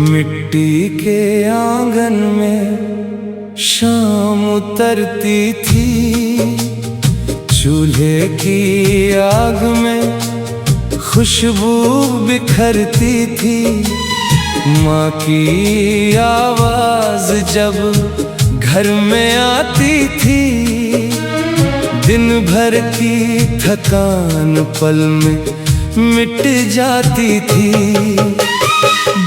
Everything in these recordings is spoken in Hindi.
मिट्टी के आंगन में शाम उतरती थी, चूल्हे की आग में खुशबू बिखरती थी। माँ की आवाज जब घर में आती थी, दिन भर की थकान पल में मिट जाती थी।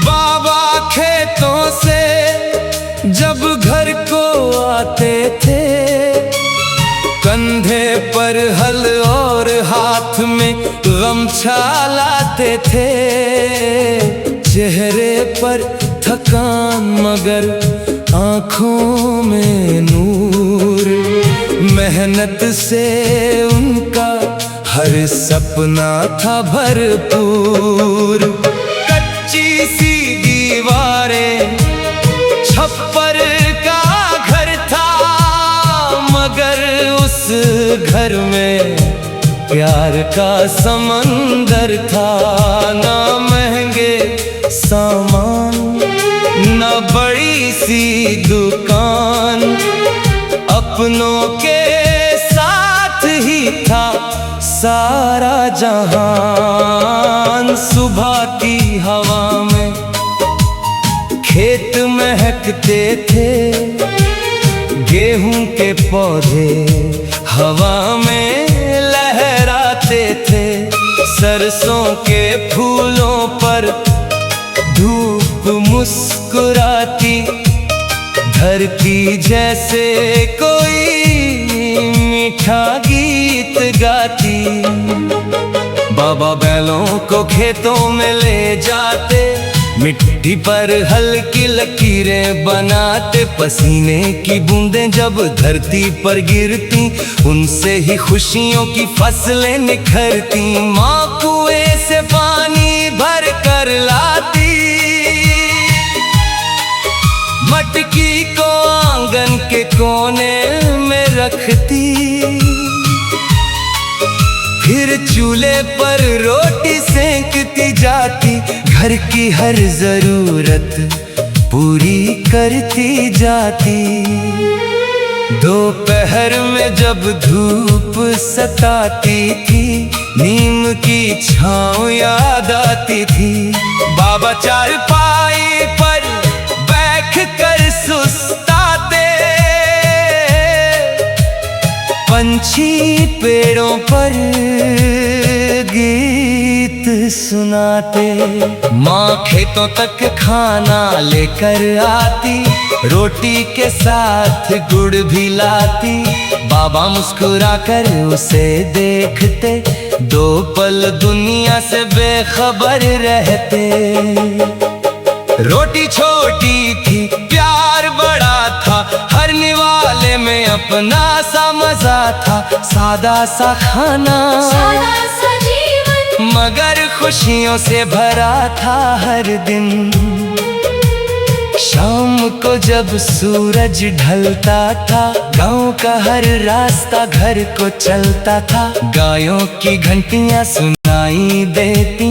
बाबा खेतों से जब घर को आते थे, कंधे पर हल और हाथ में गमछा लाते थे। चेहरे पर थकान मगर आँखों में नूर, मेहनत से उनका हर सपना था भरपूर। कच्ची सी दीवारें, छप्पर का घर था, मगर उस घर में प्यार का समंदर था। ना महंगे सामान, ना बड़ी सी दुकान, अपनों के साथ ही था सारा जहान। सुबह की हवा में खेत महकते थे, गेहूं के पौधे हवा में लहराते थे। सरसों के फूलों पर धूप मुस्कुराती, धरती जैसे कोई मीठा गीत गाती। बाबा बैलों को खेतों में ले जाते, मिट्टी पर हल्की लकीरें बनाते। पसीने की बूंदें जब धरती पर गिरती, उनसे ही खुशियों की फसलें निखरती। माँ कुएं से पानी भर कर लाती, मटकी को आंगन के कोने में रखती। फिर चूल्हे पर रोटी सेंकती जाती, घर की हर जरूरत पूरी करती जाती। दोपहर में जब धूप सताती थी, नीम की छाँव याद आती थी। बाबा चारपाई पर बैठ कर सुस्ताते, पंछी पेड़ों पर गीत सुनाते। माँ खेतों तक खाना लेकर आती, रोटी के साथ गुड़ भी लाती। बाबा मुस्कुराकर उसे देखते, दो पल दुनिया से बेखबर रहते। रोटी छोटी थी, प्यार बड़ा था, हर निवाले में अपना सा मजा था। सादा सा खाना, सादा सा जीवन, मगर खुशियों से भरा था हर दिन। शाम को जब सूरज ढलता था, गांव का हर रास्ता घर को चलता था। गायों की घंटियां सुनाई देती,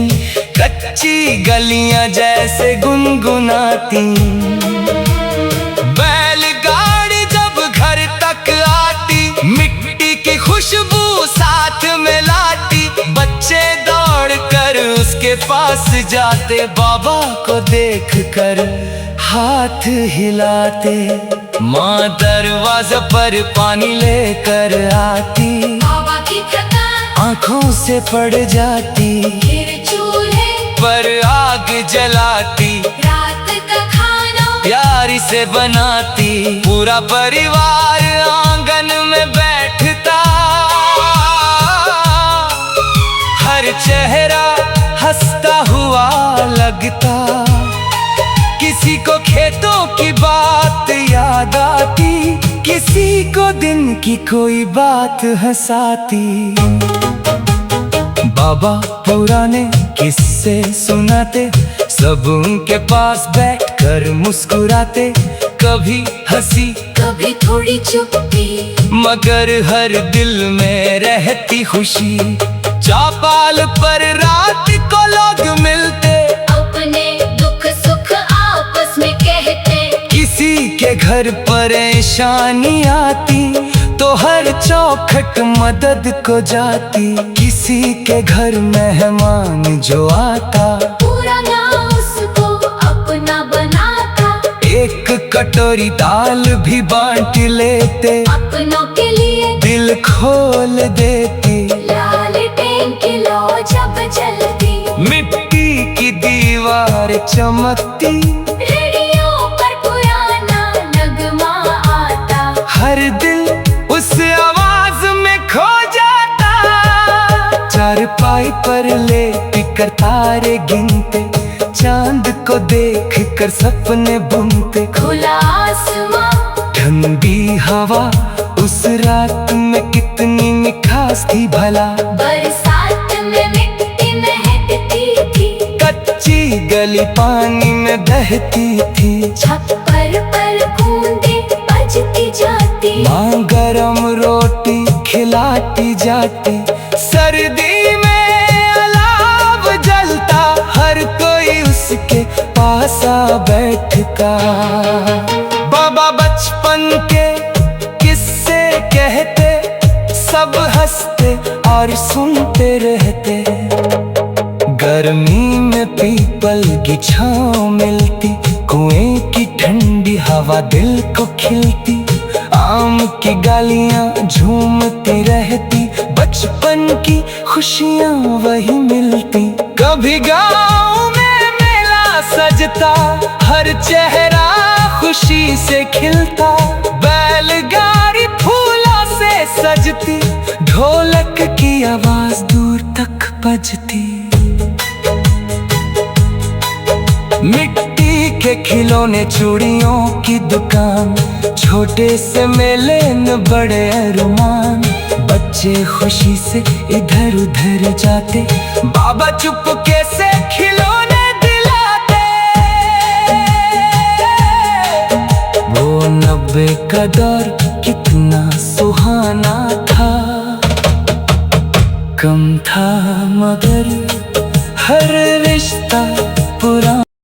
कच्ची गलियां जैसे गुनगुनाती। बैलगाड़ी जब घर तक आती, मिट्टी की खुशबू साथ में लाती। बच्चे दौड़ कर उसके पास जाते, बाबा को देख कर हाथ हिलाते। माँ दरवाजे पर पानी लेकर आती, बाबा की थकान आँखों से पड़ जाती। फिर चूल्हे पर आग जलाती, रात का खाना प्यारी से बनाती। पूरा परिवार आंगन में बैठता, हर चेहरा हंसता हुआ लगता। किसी को खेतों की बात याद आती, किसी को दिन की कोई बात हंसाती। बाबा पुराने किस्से सुनाते, सब उनके पास बैठकर मुस्कुराते। कभी हंसी, कभी थोड़ी चुप्पी, मगर हर दिल में रहती खुशी। चौपाल पर रात को लोग मिलते, अपने दुख सुख घर परेशानी आती तो हर चौखट मदद को जाती। किसी के घर मेहमान जो आता पूरा गाँव उसको अपना बनाता। एक कटोरी दाल भी बांट लेते, अपनों के लिए दिल खोल देती। लालटेन की लो जब जलती, मिट्टी की दीवार चमकती, रेडियो पर पुराना नगमा आता। हर दिल उस आवाज में खो जाता। चारपाई पर लेट कर तारे गिनते, चांद को देख कर सपने बुनते। खुला आसमां, ठंडी हवा, उस रात में कितनी मिठास थी भला। बरसात में मिट्टी महकती थी, कच्ची गली पानी में बहती थी। छप्पर पर बूंदे बजती जाती, माँ गरम रोटी खिलाती जाती। सर्दी में अलाव जलता, हर कोई उसके पास आ बैठता। बाबा बचपन के किस्से कहते, सब हंसते और सुनते रहते। गर्मी में पीपल की छाँव मिलती, कुएं की ठंडी हवा दिल को खिलती। आम की गालियां झूमती रहती, बचपन की खुशियां वही मिलती। कभी गाँव में मेला सजता, हर चेहरा खुशी से खिलता। बैलगाड़ी फूलों से सजती, ढोलक की आवाज दूर तक बजती। मिट्टी के खिलौने चूड़ियों की दुकान, छोटे से मेले न बड़े अरमान। बच्चे खुशी से इधर उधर जाते, बाबा चुपके से खिलौने दिलाते। वो 90 का दौर